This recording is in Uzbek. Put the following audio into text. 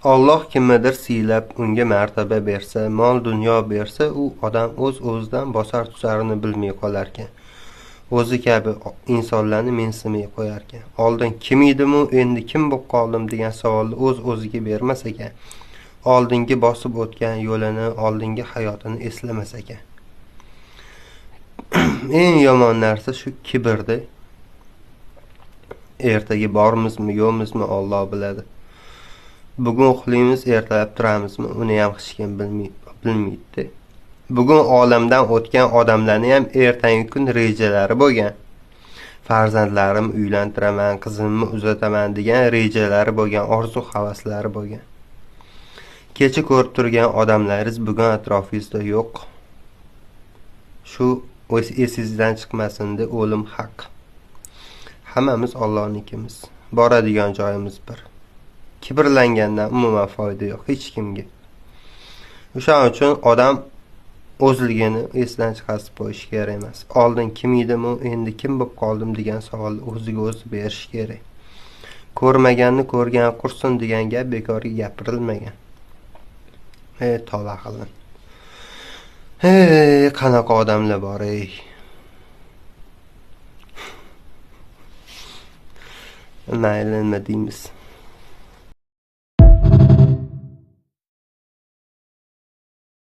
Alloh kimnidir siylab, unga martaba bersa, mol dunyo bersa, u odam o'z-o'zidan bosar tusarini bilmay qolarkan. O'zi kabi insonlarni mensimay qo'yarkan. Oldin kim edim-u, endi kim bo'lib qoldim degan savolni o'z-o'ziga bermas ekan. Oldingi bosib o'tgan yo'lini, oldingi hayotini eslamas ekan. Eng yomon narsa shu kibrda. Ertaga bormizmi, yo'qmizmi Alloh biladi. Bugun uxlaymiz, ertalab turamizmi, uni ham hech kim bilmaydi. Bugun olamdan o'tgan odamlarning ham ertangi kun rejalari bo'lgan. Farzandlarim uylantiraman, qizimni uzataman degan rejalari bo'lgan, orzu-havaslari bo'lgan. Kecha ko'rib turgan odamlaringiz bugun atrofingizda yo'q. Shu esingizdan chiqmasin deb o'lim haq. Hammamiz Allohnikimiz. Boradigan joyimiz bir. Kibrlangandan umuman foyda yo'q hech kimga. O'shaning uchun odam o'zligini esdan chiqarib qo'yish kerak emas. Oldin kim edim-u, endi kim bo'lib qoldim degan savolni o'ziga o'zi berish kerak. Ko'rmaganni ko'rgan qursin degan gap bekorga gapirilmagan. Tavba qilin. Qanaqa odamlar bor ey. Mayli nima deymiz.